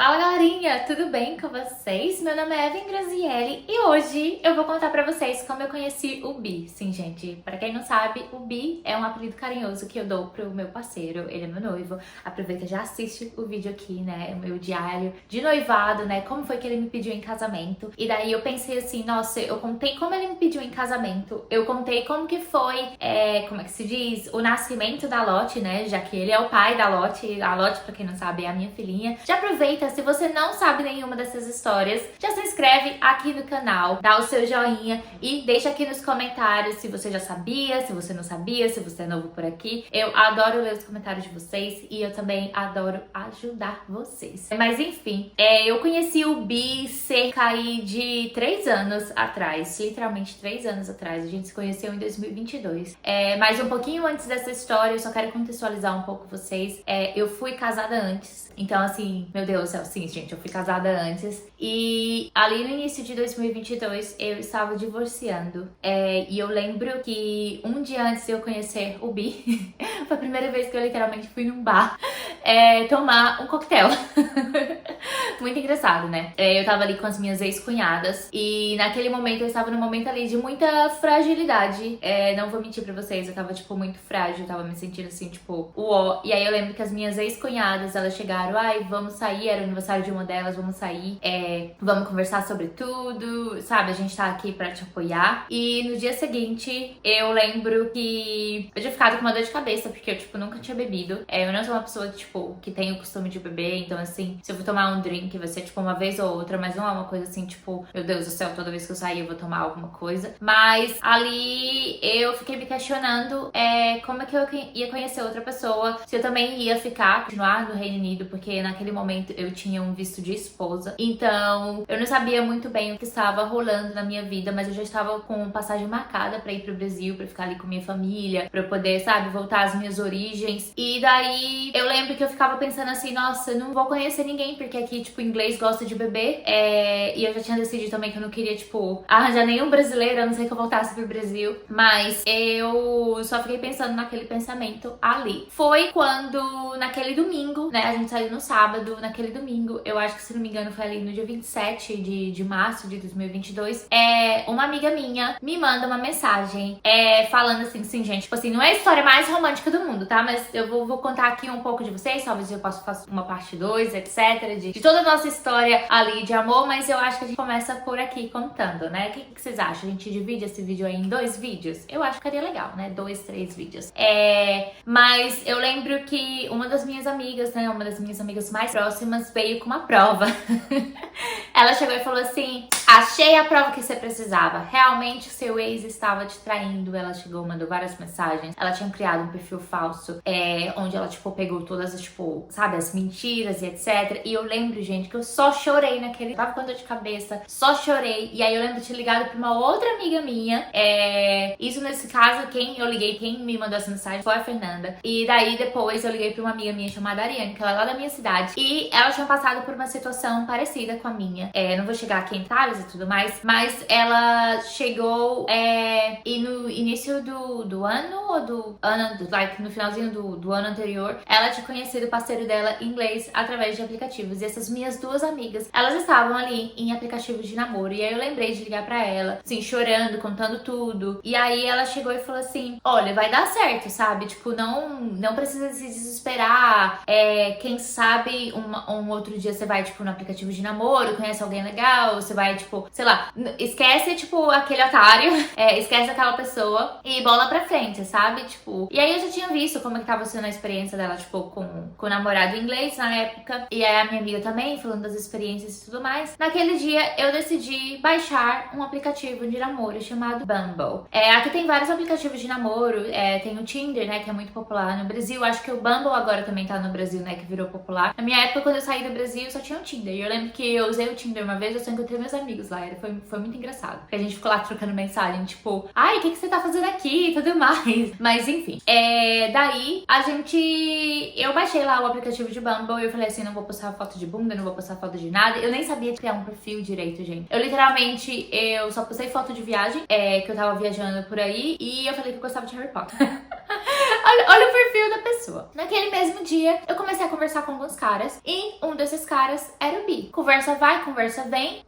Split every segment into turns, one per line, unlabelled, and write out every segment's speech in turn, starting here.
Fala galerinha, tudo bem com vocês? Meu nome é Evan Grazielli e hoje eu vou contar pra vocês como eu conheci o Bi. Sim, gente, pra quem não sabe, o Bi é um apelido carinhoso que eu dou pro meu parceiro, ele é meu noivo. Aproveita e já assiste o vídeo aqui, né, o meu diário de noivado, né, como foi que ele me pediu em casamento. E daí eu pensei assim, nossa, eu contei como ele me pediu em casamento, eu contei como que foi, como é que se diz, o nascimento da Lotte, né, já que ele é o pai da Lotte. A Lotte, pra quem não sabe, é a minha filhinha. Já aproveita, se você não sabe nenhuma dessas histórias, já se inscreve aqui no canal, dá o seu joinha e deixa aqui nos comentários se você já sabia, se você não sabia, se você é novo por aqui. Eu adoro ler os comentários de vocês e eu também adoro ajudar vocês. Mas enfim, eu conheci o Bi cerca aí de 3 anos atrás, literalmente 3 anos atrás. A gente se conheceu em 2022. Mas um pouquinho antes dessa história, eu só quero contextualizar um pouco vocês. Eu fui casada antes, então assim, meu Deus do céu, sim, gente, eu fui casada antes. E ali no início de 2022, eu estava divorciando. E eu lembro que um dia antes de eu conhecer o Bi, foi a primeira vez que eu literalmente fui num bar tomar um coquetel. Muito engraçado, né? Eu tava ali com as minhas ex-cunhadas e naquele momento eu estava num momento ali de muita fragilidade. Não vou mentir pra vocês, eu tava, tipo, muito frágil, eu tava me sentindo assim, tipo, uó. E aí eu lembro que as minhas ex-cunhadas, elas chegaram, ai, vamos sair, era o aniversário de uma delas, vamos sair, vamos conversar sobre tudo, sabe? A gente tá aqui pra te apoiar. E no dia seguinte, eu lembro que eu tinha ficado com uma dor de cabeça, porque eu, tipo, nunca tinha bebido. Eu não sou uma pessoa, tipo, que tem o costume de beber, então, assim, se eu for tomar um drink, vai ser, tipo, uma vez ou outra, mas não é uma coisa assim, tipo, meu Deus do céu, toda vez que eu sair eu vou tomar alguma coisa. Mas ali eu fiquei me questionando como é que eu ia conhecer outra pessoa, se eu também ia continuar no Reino Unido, porque naquele momento eu tinha um visto de esposa. Então, eu não sabia muito bem o que estava rolando na minha vida, mas eu já estava com passagem marcada pra ir pro Brasil, pra ficar ali com minha família, pra eu poder, sabe, voltar às minhas origens. E daí eu lembro que eu ficava pensando assim, nossa, eu não vou conhecer ninguém, porque aqui, tipo, inglês gosta de beber. E eu já tinha decidido também que eu não queria, tipo, arranjar nenhum brasileiro, a não ser que eu voltasse pro Brasil. Mas eu só fiquei pensando naquele pensamento ali. Foi quando, naquele domingo, né, a gente saiu no sábado, naquele domingo, eu acho que, se não me engano, foi ali no dia 27 de março de 2022, uma amiga minha me manda uma mensagem falando assim, sim, gente, tipo assim, não é a história mais romântica do mundo, tá? Mas eu vou contar aqui um pouco de vocês, talvez eu possa fazer uma parte 2, etc, de toda a nossa história ali de amor, mas eu acho que a gente começa por aqui contando, né? O que vocês acham? A gente divide esse vídeo aí em 2 vídeos? Eu acho que seria legal, né? 2, 3 vídeos. Mas eu lembro que uma das minhas amigas, né? Uma das minhas amigas mais próximas veio com uma prova. Ela chegou e falou assim, achei a prova que você precisava. Realmente o seu ex estava te traindo. Ela chegou, mandou várias mensagens. Ela tinha criado um perfil falso, onde ela, tipo, pegou todas as, tipo, sabe, as mentiras e etc. E eu lembro, gente, que eu só chorei naquele... Tava com dor de cabeça, só chorei. E aí eu lembro de ter ligado pra uma outra amiga minha. Isso nesse caso, quem me mandou essa mensagem foi a Fernanda. E daí depois eu liguei pra uma amiga minha chamada Ariane, que ela é lá da minha cidade. E ela tinha passado por uma situação parecida com a minha. Não vou chegar aqui em detalhes e tudo mais, mas ela chegou e no início do ano, ou do ano, like, no finalzinho do ano anterior, ela tinha conhecido o parceiro dela em inglês através de aplicativos. E essas minhas 2 amigas, elas estavam ali em aplicativos de namoro. E aí eu lembrei de ligar pra ela, assim, chorando, contando tudo. E aí ela chegou e falou assim, olha, vai dar certo, sabe? Tipo, não precisa se desesperar. Quem sabe um outro dia você vai, tipo, no aplicativo de namoro, conhece alguém legal, você vai, tipo, sei lá, esquece, tipo, aquele otário, esquece aquela pessoa e bola pra frente, sabe? Tipo, e aí eu já tinha visto como é que tava sendo a experiência dela, tipo, com o namorado inglês na época, e aí a minha amiga também, falando das experiências e tudo mais. Naquele dia eu decidi baixar um aplicativo de namoro chamado Bumble. Aqui tem vários aplicativos de namoro, tem o Tinder, né, que é muito popular no Brasil. Acho que o Bumble agora também tá no Brasil, né, que virou popular. Na minha época, quando eu saí do Brasil, só tinha o Tinder. E eu lembro que eu usei o Tinder uma vez, eu só encontrei meus amigos lá. Foi muito engraçado. Porque a gente ficou lá trocando mensagem, tipo, ai, o que você tá fazendo aqui? E tudo mais. Mas enfim. Daí, eu baixei lá o aplicativo de Bumble e eu falei assim, não vou postar foto de bunda, não vou postar foto de nada. Eu nem sabia criar um perfil direito, gente. Eu só postei foto de viagem, que eu tava viajando por aí, e eu falei que eu gostava de Harry Potter. Olha o perfil da pessoa. Naquele mesmo dia, eu comecei a conversar com alguns caras e um desses caras era o Bi. Conversa vai, conversa vem.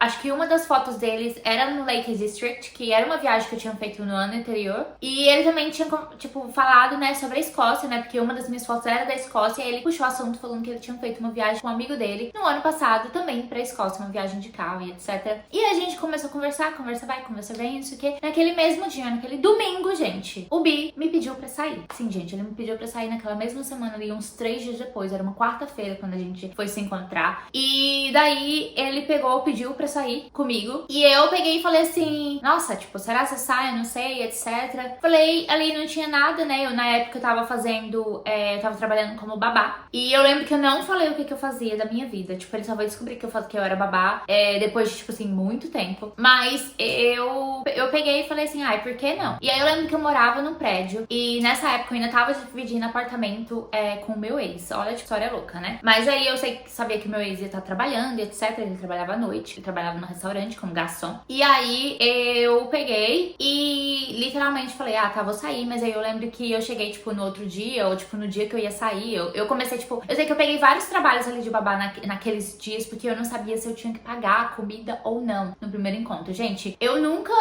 Acho que uma das fotos deles era no Lake District, que era uma viagem que eu tinha feito no ano anterior. E ele também tinha, tipo, falado, né, sobre a Escócia, né, porque uma das minhas fotos era da Escócia. E ele puxou o assunto falando que ele tinha feito uma viagem com um amigo dele no ano passado também pra Escócia, uma viagem de carro e etc. E a gente começou a conversar, conversa vai, conversa vem, isso que. Naquele mesmo dia, naquele domingo, gente, o Bi me pediu pra sair. Sim, gente, ele me pediu pra sair naquela mesma semana ali, uns 3 dias depois. Era uma quarta-feira quando a gente foi se encontrar. E daí ele pediu pra sair comigo. E eu peguei e falei assim, nossa, tipo, será que você sai? Eu não sei, etc. Falei, ali não tinha nada, né? Eu na época eu tava fazendo, eu tava trabalhando como babá. E eu lembro que eu não falei o que eu fazia da minha vida. Tipo, ele só vai descobrir que eu era babá depois de, tipo assim, muito tempo. Mas eu peguei e falei assim, ai, por que não? E aí eu lembro que eu morava num prédio. E nessa época eu ainda tava dividindo apartamento com o meu ex. Olha que história louca, né? Mas aí eu sabia que o meu ex ia estar trabalhando e etc. Ele trabalhava à noite. Ele trabalhava no restaurante como garçom. E aí eu peguei e literalmente falei, ah, tá, vou sair. Mas aí eu lembro que eu cheguei, tipo, no outro dia, ou tipo, no dia que eu ia sair, eu comecei, tipo, eu sei que eu peguei vários trabalhos ali de babá naqueles dias, porque eu não sabia se eu tinha que pagar a comida ou não no primeiro encontro. Gente, eu nunca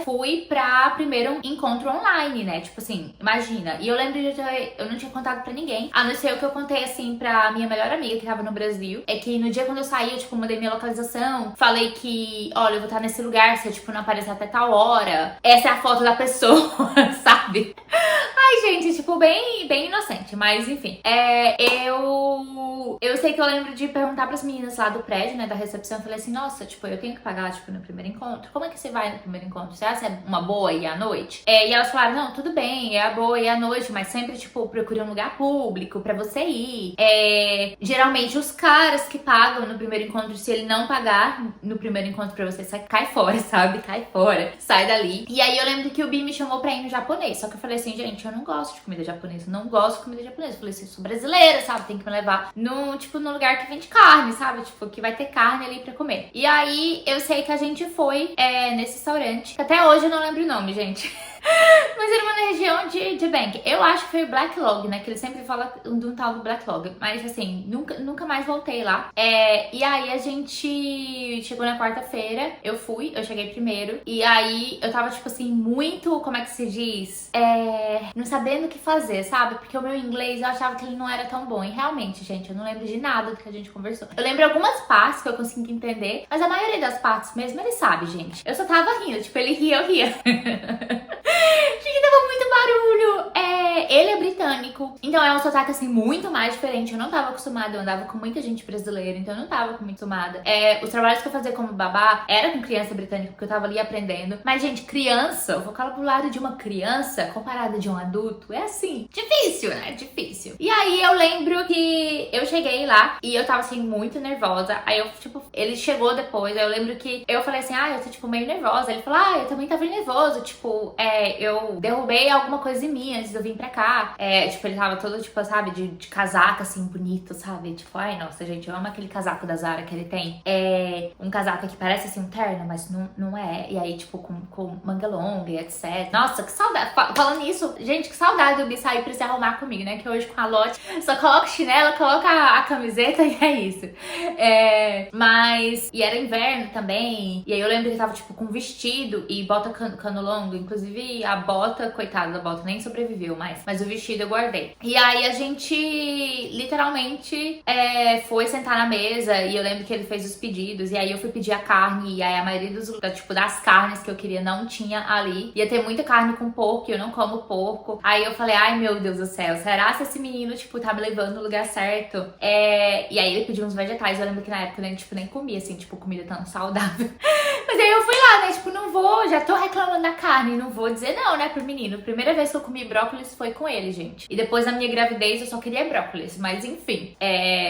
fui pra primeiro encontro online, né? Tipo assim, imagina. E eu lembro de eu não tinha contado pra ninguém, a não ser o que eu contei, assim, pra minha melhor amiga que tava no Brasil. É que no dia quando eu saí, eu, tipo, mandei minha localização, falei que, olha, eu vou estar nesse lugar, se eu, tipo, não aparecer até tal hora. Essa é a foto da pessoa, sabe? Ai, gente, tipo, bem inocente, mas enfim. Eu sei que eu lembro de perguntar pras meninas lá do prédio, né, da recepção, eu falei assim, nossa, tipo, eu tenho que pagar, tipo, no primeiro encontro? Como é que você vai no primeiro encontro? Você acha uma boa ir à noite? E elas falaram, não, tudo bem, é a boa ir à noite, mas sempre, tipo, procure um lugar público pra você ir. Geralmente os caras que pagam no primeiro encontro, se ele não pagar no primeiro encontro pra você, cai fora, sabe? Cai fora, sai dali. E aí eu lembro que o Bi me chamou pra ir no japonês, só que eu falei assim, gente, eu não gosto de comida japonesa, não gosto de comida japonesa. Eu falei assim, sou brasileira, sabe? Tem que me levar no lugar que vende carne, sabe? Tipo, que vai ter carne ali pra comer. E aí eu sei que a gente foi nesse restaurante, que até hoje eu não lembro o nome, gente. Mas era uma região de Bank. Eu acho que foi o Black Log, né? Que ele sempre fala de um tal do Black Log. Mas assim, nunca mais voltei lá. E aí a gente chegou na quarta-feira. Eu cheguei primeiro. E aí eu tava, tipo assim, muito, como é que se diz? Não sabendo o que fazer, sabe? Porque o meu inglês eu achava que ele não era tão bom. E realmente, gente, eu não lembro de nada do que a gente conversou. Eu lembro algumas partes que eu consegui entender. Mas a maioria das partes mesmo, ele sabe, gente. Eu só tava rindo. Tipo, ele ria, eu ria. Gente, tava muito barulho. Ele é britânico, então é um sotaque assim muito mais diferente. Eu não tava acostumada, eu andava com muita gente brasileira, então eu não tava muito acostumada. Os trabalhos que eu fazia como babá era com criança britânica, porque eu tava ali aprendendo. Mas, gente, criança, o vocabulário de uma criança comparado de um adulto é assim, difícil, né? Difícil. E aí eu lembro que eu cheguei lá e eu tava assim muito nervosa. Aí eu, tipo, ele chegou depois. Aí eu lembro que eu falei assim, eu tô tipo meio nervosa. Ele falou, eu também tava nervoso. Tipo, eu derrubei alguma coisa em mim antes de eu vir pra cá. Tipo, ele tava todo, tipo, sabe, de casaco, assim, bonito, sabe? Tipo, ai, nossa, gente, eu amo aquele casaco da Zara que ele tem. Um casaco que parece, assim, um terno, mas não é. E aí, tipo, com manga longa e etc. Nossa, que saudade. Falando nisso, gente, que saudade do Bi sair pra se arrumar comigo, né? Que hoje com a Lotte, só coloca chinela, coloca a camiseta e é isso. E era inverno também. E aí eu lembro que ele tava, tipo, com vestido e bota cano longo. Inclusive, a bota, coitada da bota, nem sobreviveu mais. Mas o vestido eu guardei. E aí a gente, literalmente, foi sentar na mesa. E eu lembro que ele fez os pedidos. E aí eu fui pedir a carne. E aí a maioria das carnes que eu queria não tinha ali. Ia ter muita carne com porco e eu não como porco. Aí eu falei, ai meu Deus do céu, será que esse menino, tipo, tá me levando no lugar certo? E aí ele pediu uns vegetais. Eu lembro que na época eu nem comia, assim, tipo, comida tão saudável. Mas aí eu fui lá, né? Tipo, não vou, já tô reclamando da carne, não vou dizer não, né, pro menino. Primeira vez que eu comi brócolis foi com ele, gente. E depois da minha gravidez eu só queria brócolis. Mas enfim,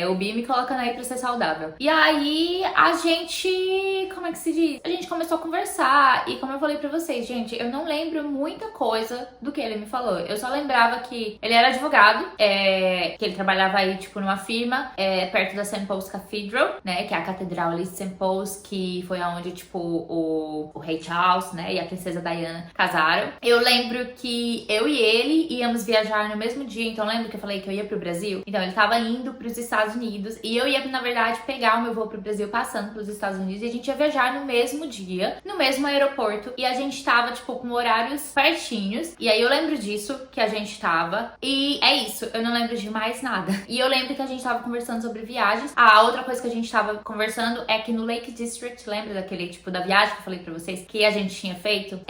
o Bi me colocando aí pra ser saudável. E aí a gente, como é que se diz? A gente começou a conversar. E como eu falei pra vocês, gente, eu não lembro muita coisa do que ele me falou. Eu só lembrava que ele era advogado, que ele trabalhava aí, tipo, numa firma perto da St. Paul's Cathedral, né, que é a catedral ali de St. Paul's, que foi aonde, tipo, o Rei Charles, né, e a princesa Diana casaram. Eu lembro que eu e ele íamos viajar no mesmo dia, então lembro que eu falei que eu ia pro Brasil? Então ele tava indo pros Estados Unidos e eu ia, na verdade, pegar o meu voo pro Brasil passando pros Estados Unidos e a gente ia viajar no mesmo dia, no mesmo aeroporto, e a gente tava, tipo, com horários pertinhos. E aí eu lembro disso, que a gente tava, e é isso, eu não lembro de mais nada. E eu lembro que a gente tava conversando sobre viagens. A outra coisa que a gente tava conversando é que no Lake District, lembra daquele, tipo, da viagem que eu falei pra vocês, que a gente tinha feito?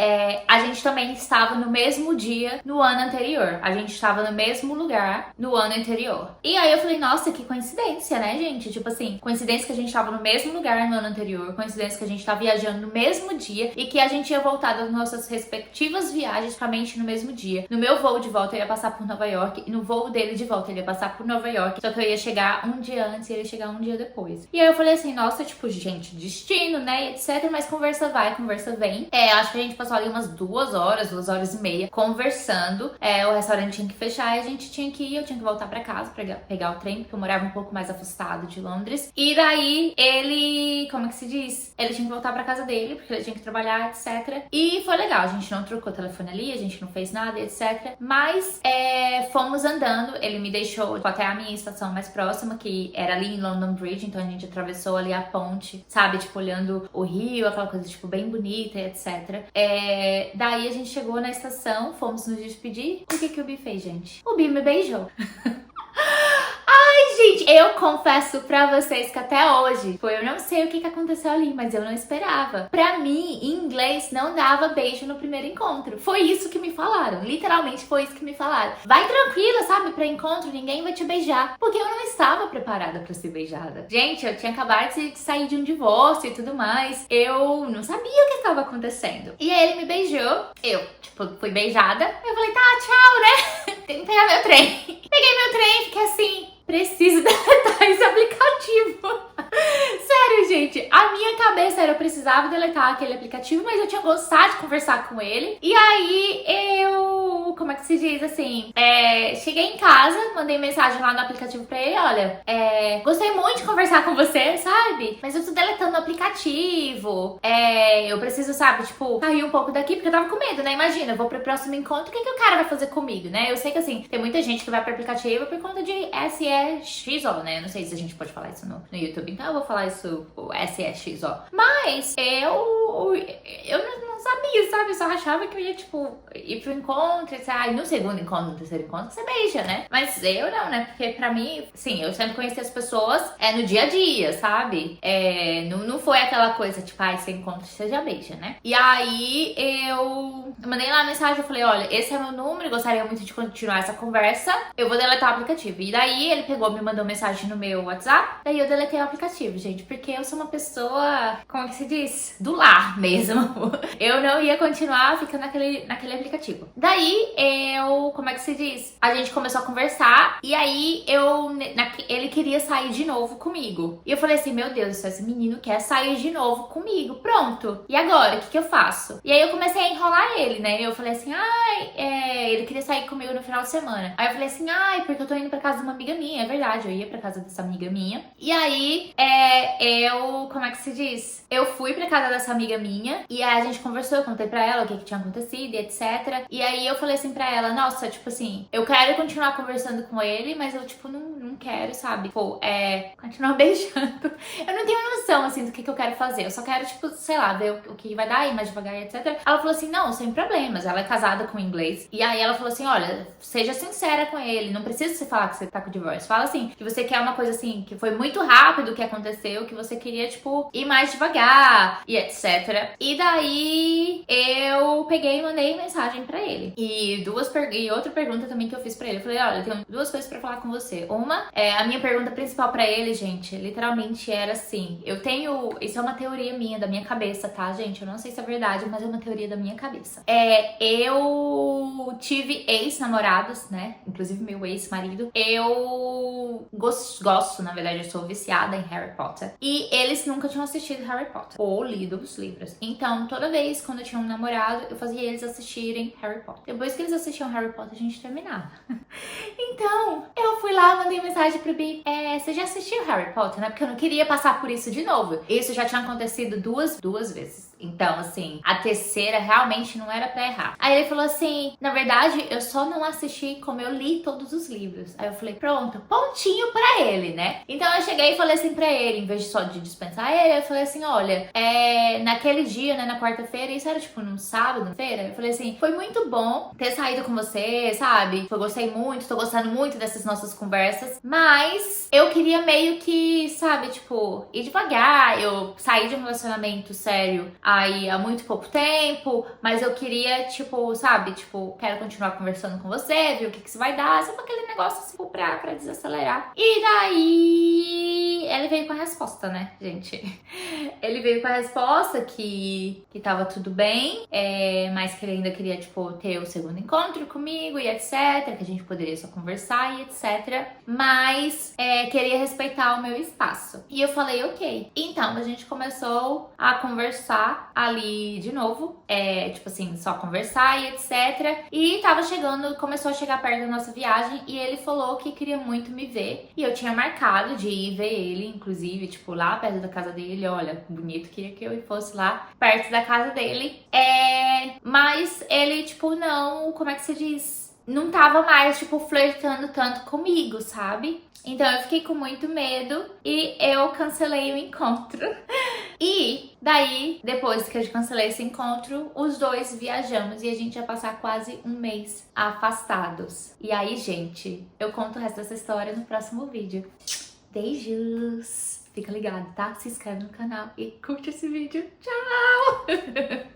A gente também estava no mesmo dia no ano anterior. A gente estava no mesmo lugar no ano anterior. E aí eu falei, nossa, que coincidência, né, gente? Tipo assim, coincidência que a gente tava no mesmo lugar no ano anterior, coincidência que a gente tava viajando no mesmo dia e que a gente ia voltar das nossas respectivas viagens praticamente no mesmo dia. No meu voo de volta eu ia passar por Nova York e no voo dele de volta ele ia passar por Nova York, só que eu ia chegar um dia antes e ele ia chegar um dia depois. E aí eu falei assim, nossa, tipo, gente, destino, né, e etc, mas conversa vai, conversa vem. Acho que a gente passou ali umas 2 horas e meia conversando. O restaurante tinha que fechar e a gente tinha que ir, eu tinha que voltar pra casa pra pegar o trem, porque eu morava um pouco mais afastado de Londres. E daí ele, como que se diz? Ele tinha que voltar pra casa dele, porque ele tinha que trabalhar, etc. E foi legal, a gente não trocou telefone ali, a gente não fez nada, etc. Mas fomos andando, ele me deixou tipo, até a minha estação mais próxima, que era ali em London Bridge, então a gente atravessou ali a ponte, sabe? Tipo, olhando o rio, aquela coisa, tipo, bem bonita, etc. Daí a gente chegou na estação, fomos nos despedir. O que o Bi fez, gente? O Bi me beijou. Gente, eu confesso pra vocês que até hoje, eu não sei o que aconteceu ali, mas eu não esperava. Pra mim, em inglês, não dava beijo no primeiro encontro. Foi isso que me falaram, literalmente foi isso que me falaram. Vai tranquila, sabe, pra encontro, ninguém vai te beijar. Porque eu não estava preparada pra ser beijada. Gente, eu tinha acabado de sair de um divórcio e tudo mais. Eu não sabia o que estava acontecendo. E aí ele me beijou, eu, tipo, fui beijada. Eu falei, tá, tchau, né? Tem que pegar meu trem. Peguei meu trem, fiquei assim, preciso deletar esse aplicativo. Sério, gente, a minha cabeça era eu precisava deletar aquele aplicativo, mas eu tinha gostado de conversar com ele. E aí eu, como é que se diz assim, cheguei em casa, mandei mensagem lá no aplicativo pra ele, olha, gostei muito de conversar com você, sabe? Mas eu tô deletando o aplicativo, eu preciso, sabe, tipo, sair um pouco daqui, porque eu tava com medo, né? Imagina, eu vou pro próximo encontro, o que o cara vai fazer comigo, né? Eu sei que assim, tem muita gente que vai pro aplicativo por conta de SEXO, né? Eu não sei se a gente pode falar isso no YouTube, então eu vou falar isso, o SEXO. Mas eu não sabia, sabe? Eu só achava que eu ia, tipo, ir pro encontro, e no segundo encontro, no terceiro encontro, você beija, né? Mas eu não, né? Porque pra mim, sim, eu sempre conheci as pessoas no dia a dia, sabe? Não foi aquela coisa, tipo, você encontra, você já beija, né? E aí eu mandei lá a mensagem, eu falei, olha, esse é meu número, gostaria muito de continuar essa conversa, eu vou deletar o aplicativo. E daí ele pegou, me mandou mensagem no meu WhatsApp, daí eu deletei o aplicativo, gente, porque eu sou uma pessoa, como que se diz? Do lar mesmo. Eu não ia continuar ficando naquele aplicativo. Daí como é que se diz? A gente começou a conversar e aí ele queria sair de novo comigo. E eu falei assim, meu Deus, esse menino quer sair de novo comigo. Pronto. E agora, o que eu faço? E aí eu comecei a enrolar ele, né? Eu falei assim, ele queria sair comigo no final de semana. Aí eu falei assim, porque eu tô indo pra casa de uma amiga minha. É verdade, eu ia pra casa dessa amiga minha. E aí, como é que se diz? Eu fui pra casa dessa amiga minha e aí a gente conversou, eu contei pra ela o que tinha acontecido e etc. E aí eu falei assim pra ela, nossa, tipo assim, eu quero continuar conversando com ele, mas eu, tipo, não quero, sabe? Tipo, continuar beijando. Eu não tenho noção, assim, do que eu quero fazer. Eu só quero, tipo, sei lá, ver o que vai dar aí mais devagar e etc. Ela falou assim, não, sem problemas. Ela é casada com inglês. E aí ela falou assim, olha, seja sincera com ele. Não precisa você falar que você tá com o divórcio. Fala assim, que você quer uma coisa assim, que foi muito rápido o que aconteceu, que você queria, tipo, ir mais devagar e etc. E daí eu peguei e mandei mensagem pra ele. E outra pergunta também que eu fiz pra ele. Eu falei, olha, eu tenho 2 coisas pra falar com você. Uma, a minha pergunta principal pra ele, gente, literalmente era assim, isso é uma teoria minha, da minha cabeça, tá, gente? Eu não sei se é verdade, mas é uma teoria da minha cabeça. Eu tive ex-namorados, né? Inclusive meu ex-marido. Eu gosto, na verdade, eu sou viciada em Harry Potter. E eles nunca tinham assistido Harry Potter ou lido os livros. Então, toda vez quando eu tinha um namorado, eu fazia eles assistirem Harry Potter. Depois que eles assistiam Harry Potter, a gente terminava. Então, eu fui lá, mandei mensagem pro Bi. Você já assistiu Harry Potter, né? Porque eu não queria passar por isso de novo. Isso já tinha acontecido duas vezes. Então, assim, a terceira realmente não era pra errar. Aí ele falou assim, na verdade, eu só não assisti como eu li todos os livros. Aí eu falei, pronto, pontinho pra ele, né? Então eu cheguei e falei assim pra ele, em vez de só de dispensar ele, eu falei assim, olha, naquele dia, né, na quarta-feira, isso era tipo num sábado, feira, eu falei assim, foi muito bom ter saído com você, sabe? Eu gostei muito, tô gostando muito dessas nossas conversas, mas eu queria meio que, sabe, tipo, ir devagar. Eu saí de um relacionamento sério aí há muito pouco tempo, mas eu queria, tipo, sabe, tipo, quero continuar conversando com você, ver o que isso vai dar, sabe aquele negócio assim, pra desacelerar. E daí ele veio com a resposta, né, gente? Ele veio com a resposta que tava tudo bem, mas que ele ainda queria, tipo, ter o segundo encontro comigo e etc, que a gente poderia só conversar e etc, mas queria respeitar o meu espaço. E eu falei, ok. Então, a gente começou a conversar ali de novo, tipo assim, só conversar e etc. E tava chegando, começou a chegar perto da nossa viagem e ele falou que queria muito me ver. E eu tinha marcado de ir ver ele, inclusive, tipo, lá perto da casa dele. Olha, bonito, queria que eu fosse lá perto da casa dele. Mas ele, tipo, não, como é que se diz? Não tava mais, tipo, flertando tanto comigo, sabe? Então eu fiquei com muito medo e eu cancelei o encontro. E daí, depois que eu cancelei esse encontro, os dois viajamos e a gente ia passar quase um mês afastados. E aí, gente, eu conto o resto dessa história no próximo vídeo. Beijos! Fica ligado, tá? Se inscreve no canal e curte esse vídeo. Tchau!